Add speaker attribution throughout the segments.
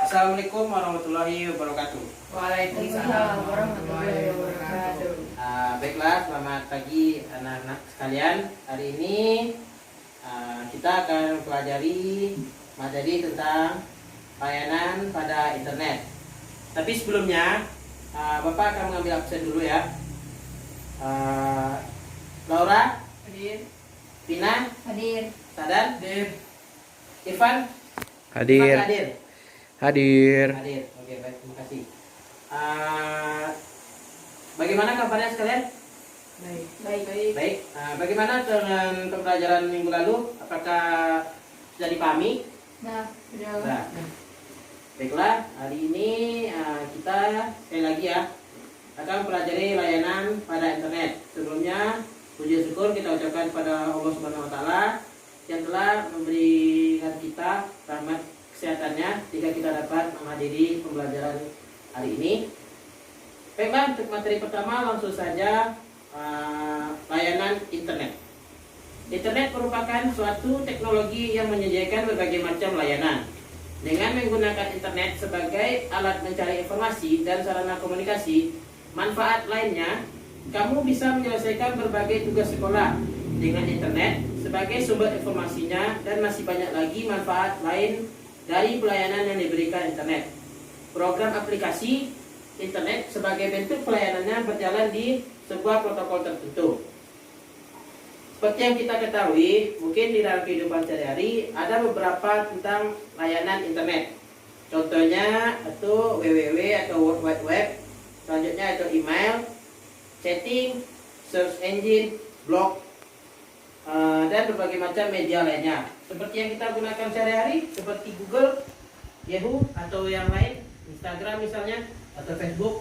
Speaker 1: Assalamualaikum warahmatullahi wabarakatuh.
Speaker 2: Waalaikumsalam warahmatullahi wabarakatuh.
Speaker 1: Baiklah, selamat pagi anak-anak sekalian. Hari ini kita akan mempelajari materi tentang layanan pada internet. Tapi sebelumnya, Bapak akan mengambil absen dulu ya. Laura,
Speaker 2: Hadir.
Speaker 1: Pina,
Speaker 2: Hadir.
Speaker 1: Sadan,
Speaker 2: Hadir.
Speaker 1: Irfan,
Speaker 3: Hadir.
Speaker 1: Irfan hadir.
Speaker 3: Hadir.
Speaker 1: Hadir. Oke, baik, terima kasih. Bagaimana kabarnya sekalian?
Speaker 2: Baik.
Speaker 1: Baik. Bagaimana dengan pembelajaran minggu lalu? Apakah sudah dipahami?
Speaker 2: Nah, sudah.
Speaker 1: Nah, baiklah. Hari ini kita sekali lagi ya akan mempelajari layanan pada internet. Sebelumnya, puji syukur kita ucapkan pada Allah Subhanahu Wa Taala yang telah memberikan kita rahmat kesehatannya sehingga kita dapat menghadiri pembelajaran hari ini. Baiklah, untuk materi pertama langsung saja layanan internet. Internet merupakan suatu teknologi yang menyediakan berbagai macam layanan. Dengan menggunakan internet sebagai alat mencari informasi dan sarana komunikasi, manfaat lainnya, kamu bisa menyelesaikan berbagai tugas sekolah dengan internet sebagai sumber informasinya, dan masih banyak lagi manfaat lain dari pelayanan yang diberikan internet. Program aplikasi internet sebagai bentuk pelayanannya berjalan di sebuah protokol tertentu. Seperti yang kita ketahui, mungkin di dalam kehidupan sehari-hari ada beberapa tentang layanan internet. Contohnya itu www atau World Wide Web, selanjutnya itu email, chatting, search engine, blog, dan berbagai macam media lainnya. Seperti yang kita gunakan sehari-hari, seperti Google, Yahoo, atau yang lain, Instagram misalnya, atau Facebook.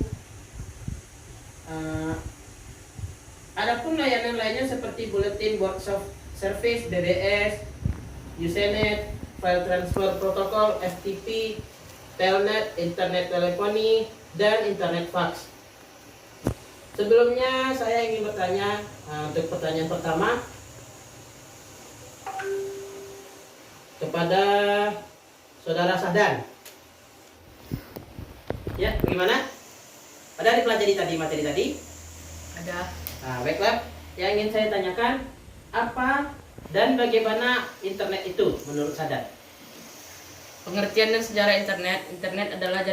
Speaker 1: Adapun layanan lainnya seperti Bulletin Board Service, BBS, Usenet, File Transfer Protocol, FTP, Telnet, Internet Teleponi, dan Internet Fax. Sebelumnya saya ingin bertanya, untuk pertanyaan pertama kepada Saudara Sadan. Ya, bagaimana? Ada dipelajari tadi materi tadi?
Speaker 2: Ada.
Speaker 1: Baiklah. Yang ingin saya tanyakan, apa dan bagaimana internet itu menurut Sadan?
Speaker 4: Pengertian dan sejarah internet. Internet adalah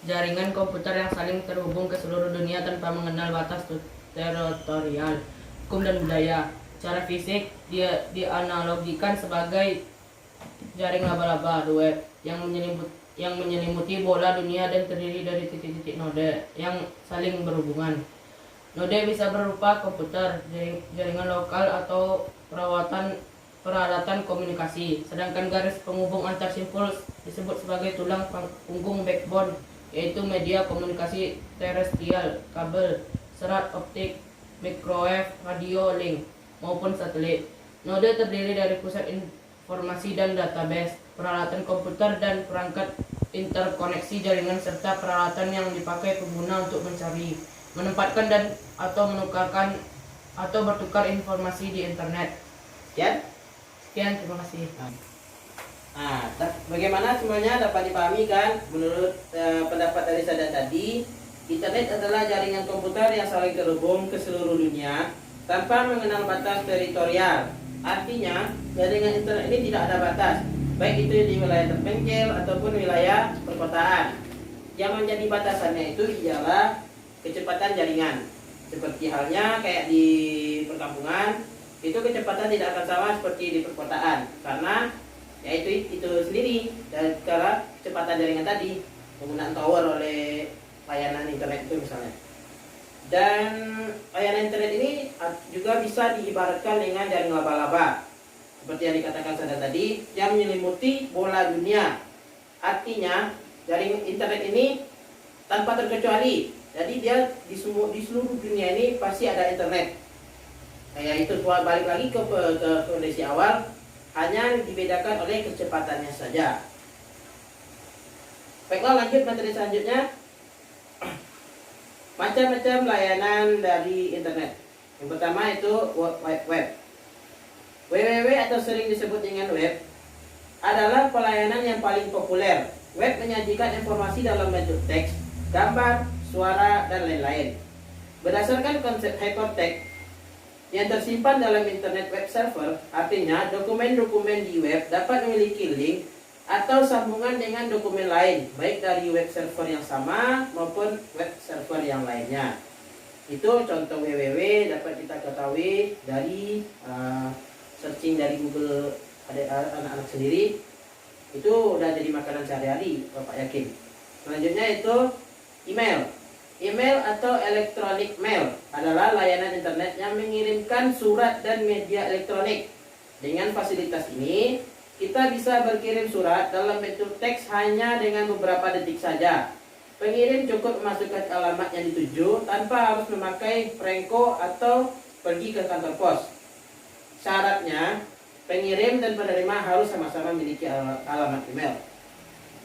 Speaker 4: jaringan komputer yang saling terhubung ke seluruh dunia tanpa mengenal batas teritorial, hukum dan budaya. Secara fisik, dia dianalogikan sebagai jaring laba-laba the web yang menyelimuti bola dunia dan terdiri dari titik-titik node yang saling berhubungan. Node bisa berupa komputer, jaringan lokal, atau peralatan komunikasi. Sedangkan garis penghubung antar simpul disebut sebagai tulang punggung backbone, yaitu media komunikasi terestrial, kabel, serat optik, microwave, radio link, maupun satelit. Node terdiri dari pusat informasi dan database, peralatan komputer dan perangkat interkoneksi jaringan, serta peralatan yang dipakai pengguna untuk mencari, menempatkan, dan atau menukarkan atau bertukar informasi di internet. Sekian, terima kasih.
Speaker 1: Bagaimana semuanya dapat dipahami kan? Menurut pendapat dari Sadan tadi, internet adalah jaringan komputer yang saling terhubung ke seluruh dunia tanpa mengenal batas teritorial. Artinya, jaringan internet ini tidak ada batas, baik itu di wilayah terpencil ataupun wilayah perkotaan. Yang menjadi batasannya itu ialah kecepatan jaringan. Seperti halnya kayak di perkampungan, itu kecepatan tidak akan sama seperti di perkotaan, karena yaitu itu sendiri dari cara kecepatan jaringan tadi, penggunaan tower oleh layanan internet itu misalnya. Dan layanan internet ini juga bisa diibaratkan dengan jaring laba-laba, seperti yang dikatakan Sadan tadi, yang menyelimuti bola dunia. Artinya jaring internet ini tanpa terkecuali, jadi dia di seluruh dunia ini pasti ada internet. Kayak itu, balik lagi ke kondisi awal, hanya dibedakan oleh kecepatannya saja. Baiklah, lanjut materi selanjutnya. Macam-macam layanan dari internet. Yang pertama itu World Wide Web. www atau sering disebut dengan web adalah pelayanan yang paling populer Web menyajikan informasi dalam bentuk teks, gambar, suara, dan lain-lain. Berdasarkan konsep hypertext yang tersimpan dalam internet web server, artinya dokumen-dokumen di web dapat memiliki link atau sambungan dengan dokumen lain, baik dari web server yang sama maupun web server yang lainnya. Itu contoh www dapat kita ketahui dari searching dari Google anak-anak sendiri. Itu udah jadi makanan sehari-hari, Bapak yakin. Selanjutnya itu email. Email atau electronic mail adalah layanan internet yang mengirimkan surat dan media elektronik. Dengan fasilitas ini, kita bisa berkirim surat dalam bentuk teks hanya dengan beberapa detik saja. Pengirim cukup memasukkan alamat yang dituju tanpa harus memakai perangko atau pergi ke kantor pos. Syaratnya, pengirim dan penerima harus sama-sama memiliki alamat email.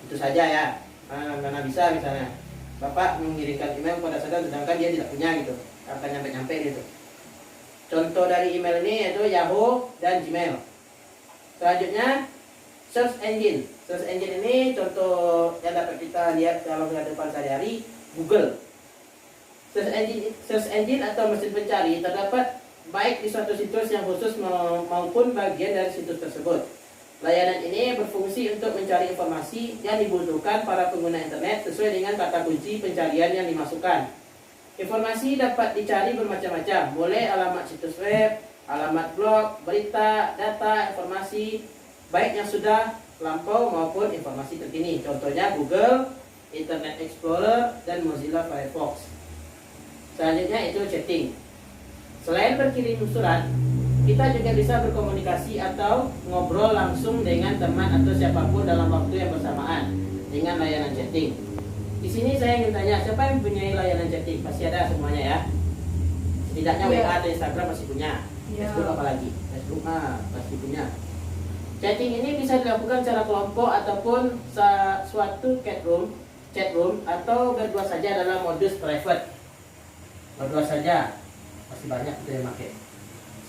Speaker 1: Itu saja ya. Mana bisa misalnya Bapak mengirimkan email pada saudara sedangkan dia tidak punya gitu, akan nyampe-nyampe gitu. Contoh dari email ini yaitu Yahoo dan Gmail. Selanjutnya search engine. Search engine ini contoh yang dapat kita lihat dalam kehidupan sehari-hari, Google. Search engine atau mesin pencari terdapat baik di suatu situs yang khusus maupun bagian dari situs tersebut. Layanan ini berfungsi untuk mencari informasi yang dibutuhkan para pengguna internet sesuai dengan kata kunci pencarian yang dimasukkan. Informasi dapat dicari bermacam-macam, mulai alamat situs web, alamat blog, berita, data, informasi, baik yang sudah lampau maupun informasi terkini. Contohnya Google, Internet Explorer, dan Mozilla Firefox. Selanjutnya itu chatting. Selain berkirim surat, kita juga bisa berkomunikasi atau ngobrol langsung dengan teman atau siapapun dalam waktu yang bersamaan dengan layanan chatting. Di sini saya ingin tanya, siapa yang mempunyai layanan chatting? Pasti ada semuanya ya. Setidaknya WA atau Instagram pasti punya. Facebook apalagi? Facebook pasti punya. Chatting ini bisa dilakukan secara kelompok ataupun suatu chat room atau berdua saja dalam modus private. Berdua saja, masih banyak itu yang pakai.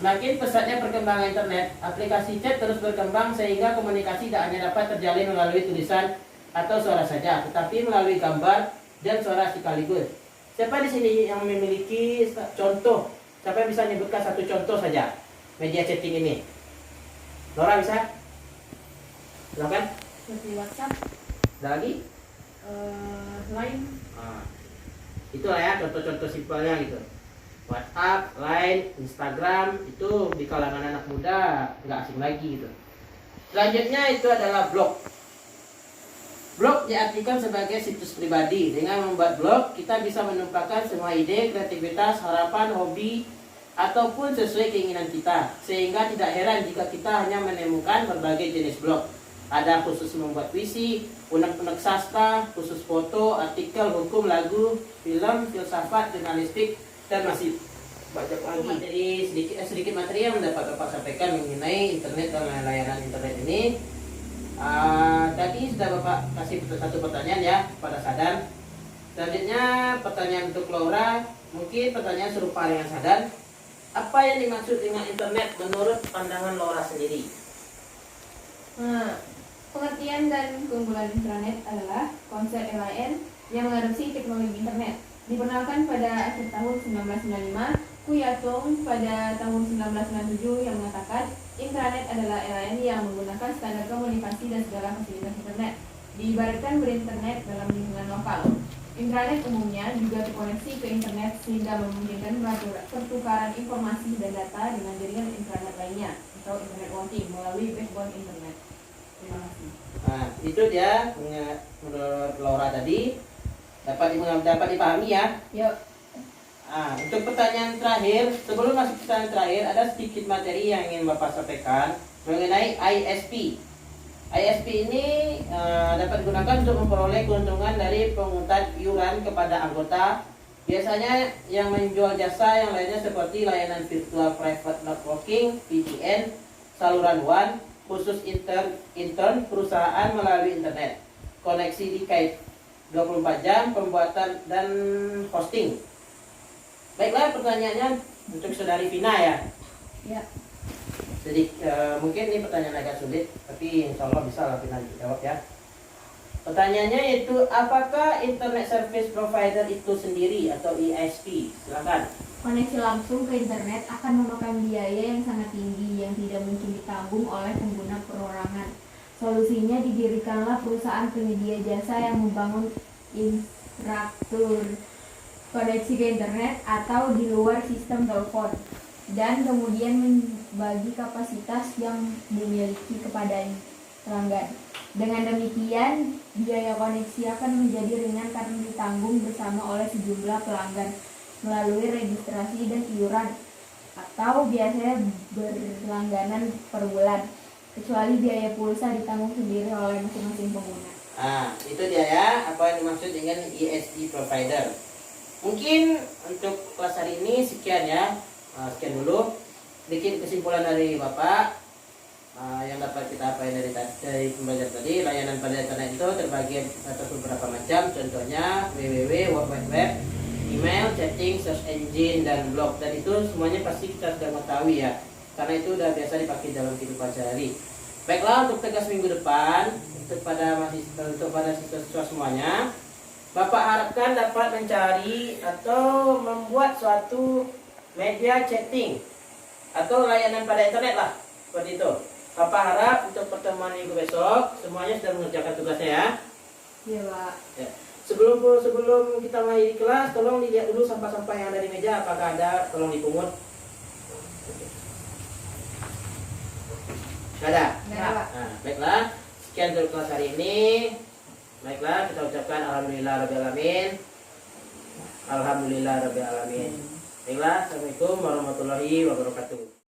Speaker 1: Semakin pesatnya perkembangan internet, aplikasi chat terus berkembang sehingga komunikasi tidak hanya dapat terjalin melalui tulisan atau suara saja, tetapi melalui gambar dan suara sekaligus. Siapa di sini yang memiliki contoh? Siapa yang bisa menyebutkan satu contoh saja media chatting ini? Nora bisa? Silakan.
Speaker 2: Seperti WhatsApp,
Speaker 1: Ada lagi?
Speaker 2: Line.
Speaker 1: Itulah ya contoh-contoh simpelnya gitu. WhatsApp, Line, Instagram itu di kalangan anak muda nggak asing lagi gitu. Selanjutnya itu adalah blog. Blog diartikan sebagai situs pribadi. Dengan membuat blog, kita bisa menumpahkan semua ide, kreativitas, harapan, hobi, ataupun sesuai keinginan kita. Sehingga tidak heran jika kita hanya menemukan berbagai jenis blog. Ada khusus membuat puisi, unek-unek sastra, khusus foto, artikel, hukum, lagu, film, filsafat, jurnalistik, dan masih banyak lagi. Materi sedikit materi yang dapat Bapak sampaikan mengenai internet dan layanan internet ini. Tadi sudah Bapak kasih satu pertanyaan ya pada Sadan. Selanjutnya pertanyaan untuk Laura, mungkin pertanyaan serupa dengan Sadan. Apa yang dimaksud dengan internet menurut pandangan Laura sendiri?
Speaker 2: Pengertian dan keunggulan internet adalah konsep LAN yang mengadopsi teknologi internet. Diperkenalkan pada akhir tahun 1995, Ku Yatong pada tahun 1997 yang mengatakan internet adalah LAN yang menggunakan standar komunikasi dan segala fasilitas internet. Diibaratkan berinternet dalam lingkungan lokal. Internet umumnya juga terkoneksi ke internet sehingga memungkinkan pertukaran informasi dan data dengan jaringan internet lainnya atau internet routing melalui backbone internet. Terima kasih.
Speaker 1: Nah, itu dia menurut Laura tadi dapat dipahami ya.
Speaker 2: Yuk.
Speaker 1: Untuk pertanyaan terakhir, sebelum masuk ke pertanyaan terakhir, ada sedikit materi yang ingin Bapak sampaikan mengenai ISP. ISP ini dapat digunakan untuk memperoleh keuntungan dari pungutan iuran kepada anggota. Biasanya yang menjual jasa yang lainnya seperti layanan virtual private networking, VPN, saluran WAN, khusus intern perusahaan melalui internet, koneksi di kait 24 jam, pembuatan dan hosting. Baiklah, pertanyaannya untuk Saudari Vina ya.
Speaker 2: Ya.
Speaker 1: Jadi mungkin ini pertanyaan agak sulit, tapi insya Allah bisa lah Vina jawab ya. Pertanyaannya yaitu apakah Internet Service Provider itu sendiri atau ISP? Silakan.
Speaker 2: Koneksi langsung ke internet akan memakan biaya yang sangat tinggi yang tidak mungkin ditanggung oleh pengguna perorangan. Solusinya didirikanlah perusahaan penyedia jasa yang membangun infrastruktur koneksi ke internet atau di luar sistem telepon dan kemudian membagi kapasitas yang dimiliki kepada pelanggan. Dengan demikian, biaya koneksi akan menjadi ringan karena ditanggung bersama oleh sejumlah pelanggan melalui registrasi dan iuran atau biasanya berlangganan per bulan, kecuali biaya pulsa ditanggung sendiri oleh masing-masing pengguna.
Speaker 1: Nah, itu dia ya, apa yang dimaksud dengan ISP provider. Mungkin untuk kelas hari ini sekian ya. Sekian dulu. Sedikit kesimpulan dari Bapak. Yang dapat kita apa dari pembelajaran tadi, layanan pada internet itu terbagi atas beberapa macam, contohnya www, World Wide Web, email, chatting, search engine, dan blog. Dan itu semuanya pasti kita sudah mengetahui ya, karena itu sudah biasa dipakai dalam kehidupan sehari. Baiklah, untuk tugas minggu depan, untuk pada siswa semuanya, Bapak harapkan dapat mencari atau membuat suatu media chatting atau layanan pada internet lah, seperti itu. Bapak harap untuk pertemuan minggu besok semuanya sudah mengerjakan tugasnya ya.
Speaker 2: Iya, Pak.
Speaker 1: Ya. Sebelum kita mengakhiri kelas, tolong dilihat dulu sampah-sampah yang ada di meja, apakah ada, tolong dipungut. Nggak ada?
Speaker 2: Nggak ada, Pak.
Speaker 1: Nah, baiklah, sekian untuk kelas hari ini. Baiklah, kita ucapkan alhamdulillah rabbil alamin. Alhamdulillah rabbil alamin. Baiklah, assalamualaikum warahmatullahi wabarakatuh.